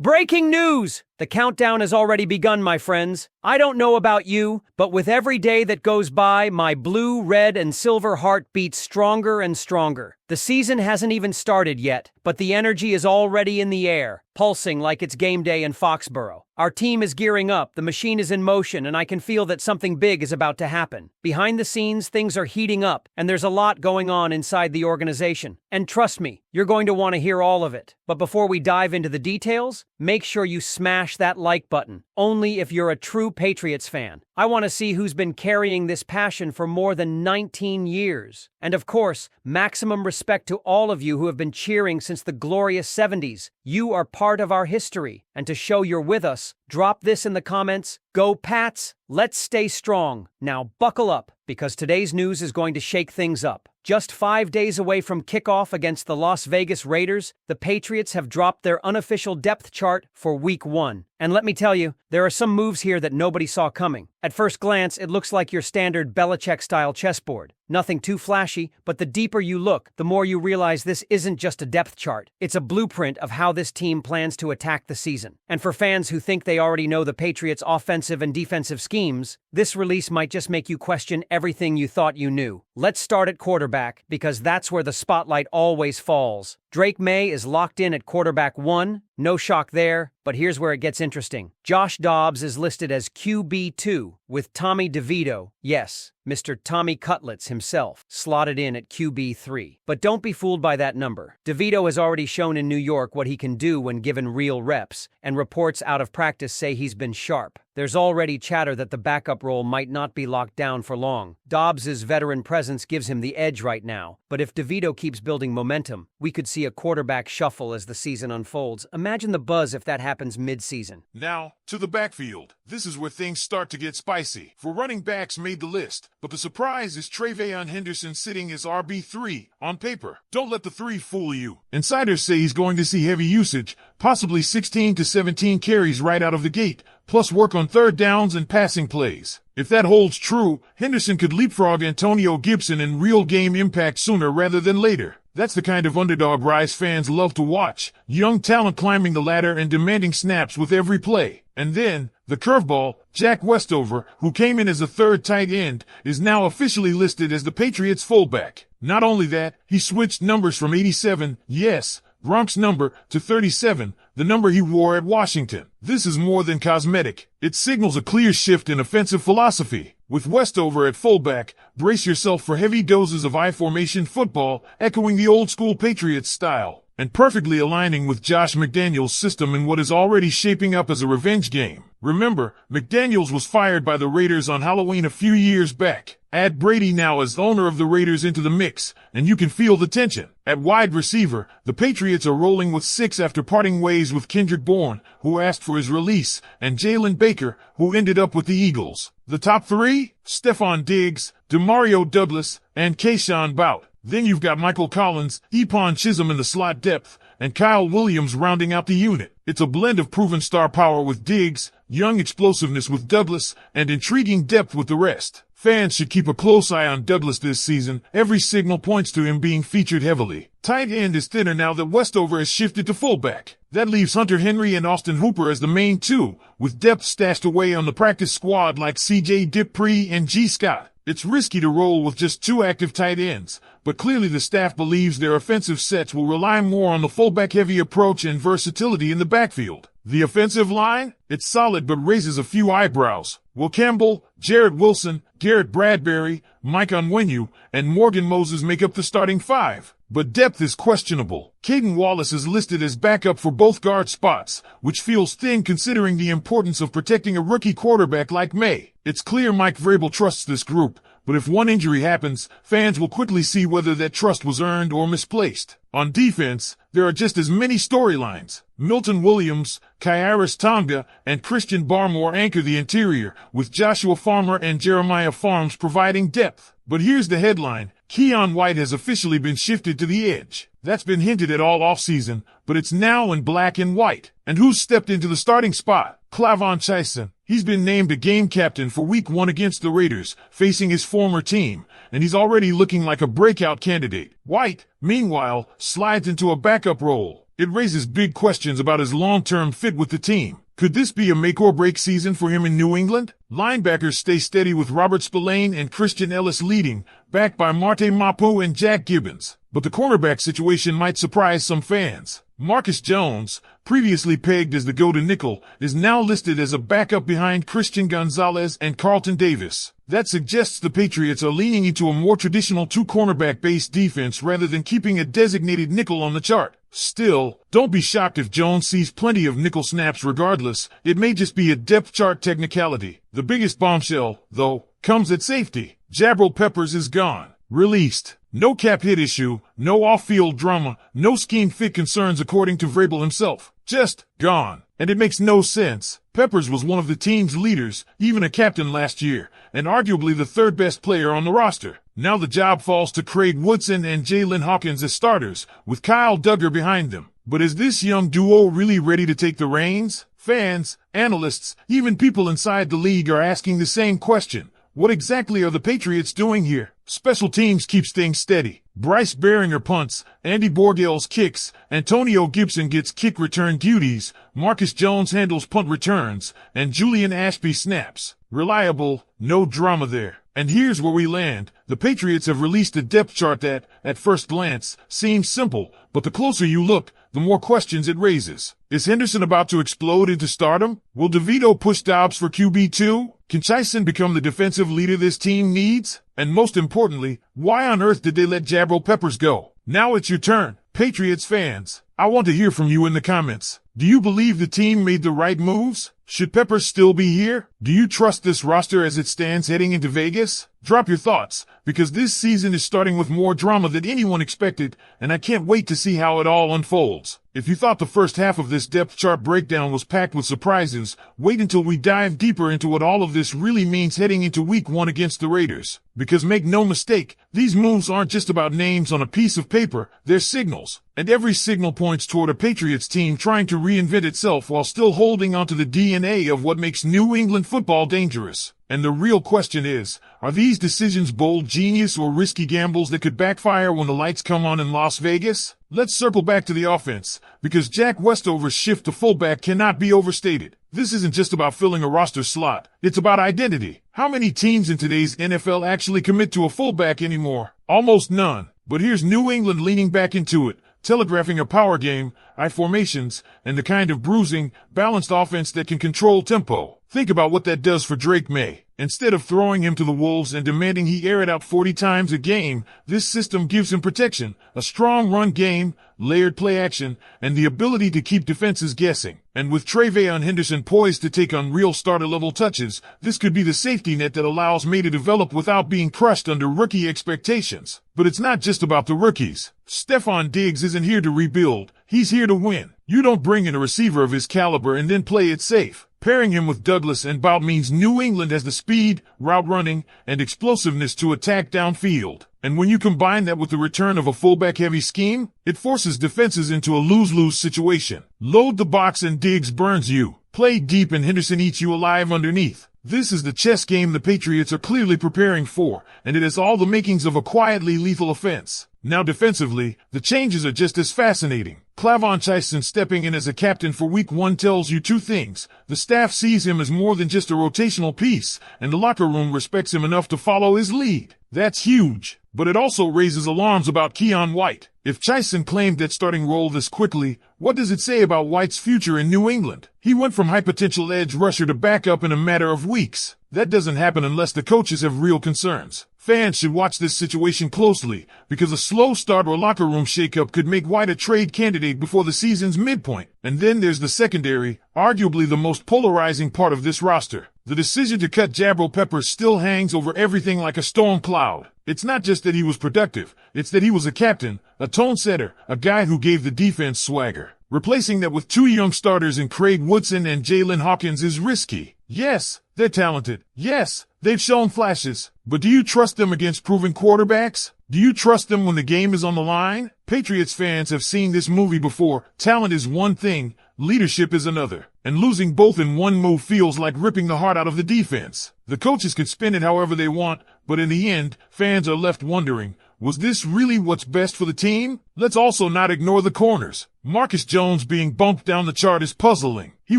Breaking news! The countdown has already begun, my friends. I don't know about you, but with every day that goes by, my blue, red, and silver heart beats stronger and stronger. The season hasn't even started yet, but the energy is already in the air, pulsing like it's game day in Foxborough. Our team is gearing up, the machine is in motion, and I can feel that something big is about to happen. Behind the scenes, things are heating up, and there's a lot going on inside the organization. And trust me, you're going to want to hear all of it. But before we dive into the details, make sure you smash that like button, only if you're a true Patriots fan. I want to see who's been carrying this passion for more than 19 years. And of course, maximum respect to all of you who have been cheering since the glorious 70s. You are part of our history. And to show you're with us, drop this in the comments. Go Pats! Let's stay strong. Now buckle up, because today's news is going to shake things up. Just 5 days away from kickoff against the Las Vegas Raiders, the Patriots have dropped their unofficial depth chart for Week 1. And let me tell you, there are some moves here that nobody saw coming. At first glance, it looks like your standard Belichick-style chessboard. Nothing too flashy, but the deeper you look, the more you realize this isn't just a depth chart. It's a blueprint of how this team plans to attack the season. And for fans who think they already know the Patriots' offensive and defensive schemes, this release might just make you question everything you thought you knew. Let's start at quarterback, because that's where the spotlight always falls. Drake Maye is locked in at quarterback 1. No shock there, but here's where it gets interesting. Josh Dobbs is listed as QB2, with Tommy DeVito, yes, Mr. Tommy Cutlets himself, slotted in at QB3. But don't be fooled by that number. DeVito has already shown in New York what he can do when given real reps, and reports out of practice say he's been sharp. There's already chatter that the backup role might not be locked down for long. Dobbs' veteran presence gives him the edge right now, but if DeVito keeps building momentum, we could see a quarterback shuffle as the season unfolds. Imagine the buzz if that happens mid-season. Now, to the backfield. This is where things start to get spicy. For running backs made the list, but the surprise is Tre'Veyon Henderson sitting as RB3 on paper. Don't let the 3 fool you. Insiders say he's going to see heavy usage, possibly 16 to 17 carries right out of the gate, plus work on third downs and passing plays. If that holds true, Henderson could leapfrog Antonio Gibson in real game impact sooner rather than later. That's the kind of underdog rise fans love to watch. Young talent climbing the ladder and demanding snaps with every play. And then, the curveball, Jack Westover, who came in as a third tight end, is now officially listed as the Patriots fullback. Not only that, he switched numbers from 87, yes, Gronk's number, to 37, the number he wore at Washington. This is more than cosmetic. It signals a clear shift in offensive philosophy. With Westover at fullback, brace yourself for heavy doses of I-formation football, echoing the old-school Patriots style, and perfectly aligning with Josh McDaniels' system in what is already shaping up as a revenge game. Remember, McDaniels was fired by the Raiders on Halloween a few years back. Add Brady now as owner of the Raiders into the mix, and you can feel the tension. At wide receiver, the Patriots are rolling with 6 after parting ways with Kendrick Bourne, who asked for his release, and Jalen Baker, who ended up with the Eagles. The top 3? Stephon Diggs, Demario Douglas, and Keyshawn Bout. Then you've got Michael Collins, Epon Chisholm in the slot depth, and Kyle Williams rounding out the unit. It's a blend of proven star power with Diggs, young explosiveness with Douglas, and intriguing depth with the rest. Fans should keep a close eye on Douglas this season. Every signal points to him being featured heavily. Tight end is thinner now that Westover has shifted to fullback. That leaves Hunter Henry and Austin Hooper as the main 2, with depth stashed away on the practice squad like C.J. Dipree and G. Scott. It's risky to roll with just 2 active tight ends, but clearly the staff believes their offensive sets will rely more on the fullback-heavy approach and versatility in the backfield. The offensive line? It's solid but raises a few eyebrows. Will Campbell, Jarrett Wilson, Garrett Bradbury, Mike Onwenu, and Morgan Moses make up the starting 5? But depth is questionable. Caden Wallace is listed as backup for both guard spots, which feels thin considering the importance of protecting a rookie quarterback like Maye. It's clear Mike Vrabel trusts this group, but if one injury happens, fans will quickly see whether that trust was earned or misplaced. On defense, there are just as many storylines. Milton Williams, Khyiris Tonga, and Christian Barmore anchor the interior, with Joshua Farmer and Jeremiah Farms providing depth. But here's the headline. Keon White has officially been shifted to the edge. That's been hinted at all offseason, but it's now in black and white. And who's stepped into the starting spot? Clavon Chaisson. He's been named a game captain for Week 1 against the Raiders, facing his former team, and he's already looking like a breakout candidate. White, meanwhile, slides into a backup role. It raises big questions about his long-term fit with the team. Could this be a make-or-break season for him in New England? Linebackers stay steady with Robert Spillane and Christian Ellis leading, backed by Marte Mapu and Jack Gibbons. But the cornerback situation might surprise some fans. Marcus Jones, previously pegged as the go-to nickel, is now listed as a backup behind Christian Gonzalez and Carlton Davis. That suggests the Patriots are leaning into a more traditional two-cornerback-based defense rather than keeping a designated nickel on the chart. Still, don't be shocked if Jones sees plenty of nickel snaps regardless. It may just be a depth chart technicality. The biggest bombshell, though, comes at safety. Jabril Peppers is gone. Released. No cap hit issue, no off-field drama, no scheme fit concerns according to Vrabel himself. Just gone. And it makes no sense. Peppers was one of the team's leaders, even a captain last year, and arguably the third best player on the roster. Now the job falls to Craig Woodson and Jalen Hawkins as starters, with Kyle Duggar behind them. But is this young duo really ready to take the reins? Fans, analysts, even people inside the league are asking the same question. What exactly are the Patriots doing here? Special teams keeps things steady. Bryce Baringer punts, Andy Borgels kicks, Antonio Gibson gets kick return duties, Marcus Jones handles punt returns, and Julian Ashby snaps. Reliable, no drama there. And here's where we land. The Patriots have released a depth chart that, at first glance, seems simple, but the closer you look, the more questions it raises. Is Henderson about to explode into stardom? Will DeVito push Dobbs for QB2? Can Chison become the defensive leader this team needs? And most importantly, why on earth did they let Jabril Peppers go? Now it's your turn, Patriots fans. I want to hear from you in the comments. Do you believe the team made the right moves? Should Peppers still be here? Do you trust this roster as it stands heading into Vegas? Drop your thoughts, because this season is starting with more drama than anyone expected, and I can't wait to see how it all unfolds. If you thought the first half of this depth chart breakdown was packed with surprises, wait until we dive deeper into what all of this really means heading into week 1 against the Raiders. Because make no mistake, these moves aren't just about names on a piece of paper, they're signals. And every signal points toward a Patriots team trying to reinvent itself while still holding onto the DNA of what makes New England football dangerous. And the real question is, are these decisions bold genius or risky gambles that could backfire when the lights come on in Las Vegas? Let's circle back to the offense, because Jack Westover's shift to fullback cannot be overstated. This isn't just about filling a roster slot, it's about identity. How many teams in today's NFL actually commit to a fullback anymore? Almost none. But here's New England leaning back into it, telegraphing a power game, I formations, and the kind of bruising, balanced offense that can control tempo. Think about what that does for Drake Maye. Instead of throwing him to the wolves and demanding he air it out 40 times a game, this system gives him protection, a strong run game, layered play action, and the ability to keep defenses guessing. And with Tre'Veyon Henderson poised to take on real starter-level touches, this could be the safety net that allows Maye to develop without being crushed under rookie expectations. But it's not just about the rookies. Stephon Diggs isn't here to rebuild, he's here to win. You don't bring in a receiver of his caliber and then play it safe. Pairing him with Douglas and Bout means New England has the speed, route running, and explosiveness to attack downfield. And when you combine that with the return of a fullback-heavy scheme, it forces defenses into a lose-lose situation. Load the box and Diggs burns you. Play deep and Henderson eats you alive underneath. This is the chess game the Patriots are clearly preparing for, and it has all the makings of a quietly lethal offense. Now defensively, the changes are just as fascinating. Clavon Chison stepping in as a captain for week 1 tells you two things. The staff sees him as more than just a rotational piece, and the locker room respects him enough to follow his lead. That's huge. But it also raises alarms about Keon White. If Chison claimed that starting role this quickly, what does it say about White's future in New England? He went from high-potential edge rusher to backup in a matter of weeks. That doesn't happen unless the coaches have real concerns. Fans should watch this situation closely, because a slow start or locker room shakeup could make White a trade candidate before the season's midpoint. And then there's the secondary, arguably the most polarizing part of this roster. The decision to cut Jabril Peppers still hangs over everything like a storm cloud. It's not just that he was productive, it's that he was a captain, a tone setter, a guy who gave the defense swagger. Replacing that with two young starters in Craig Woodson and Jalen Hawkins is risky. Yes, they're talented. Yes, they've shown flashes. But do you trust them against proven quarterbacks? Do you trust them when the game is on the line? Patriots fans have seen this movie before. Talent is one thing, leadership is another. And losing both in one move feels like ripping the heart out of the defense. The coaches can spin it however they want, but in the end, fans are left wondering, Was this really what's best for the team? Let's also not ignore the corners. Marcus Jones being bumped down the chart is puzzling. He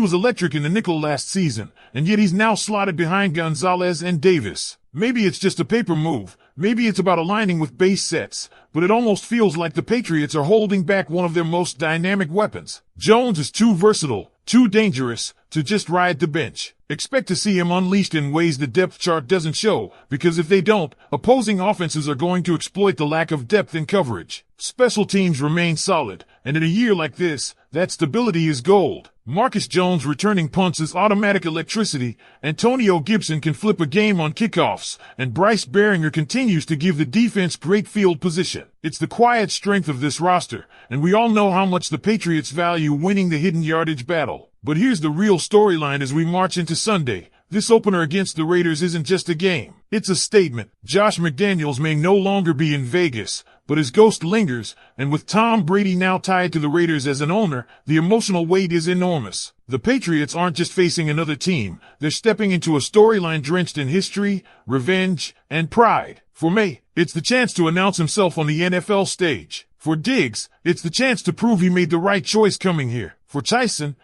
was electric in the nickel last season, and yet he's now slotted behind Gonzalez and Davis. Maybe it's just a paper move. Maybe it's about aligning with base sets, but it almost feels like the Patriots are holding back one of their most dynamic weapons. Jones is too versatile, too dangerous to just ride the bench. Expect to see him unleashed in ways the depth chart doesn't show, because if they don't, opposing offenses are going to exploit the lack of depth in coverage. Special teams remain solid, and in a year like this, that stability is gold. Marcus Jones returning punts is automatic electricity, Antonio Gibson can flip a game on kickoffs, and Bryce Baringer continues to give the defense great field position. It's the quiet strength of this roster, and we all know how much the Patriots value winning the hidden yardage battle. But here's the real storyline as we march into Sunday. This opener against the Raiders isn't just a game. It's a statement. Josh McDaniels may no longer be in Vegas, but his ghost lingers, and with Tom Brady now tied to the Raiders as an owner, the emotional weight is enormous. The Patriots aren't just facing another team. They're stepping into a storyline drenched in history, revenge, and pride. For Maye, it's the chance to announce himself on the NFL stage. For Diggs, it's the chance to prove he made the right choice coming here. For Tyson,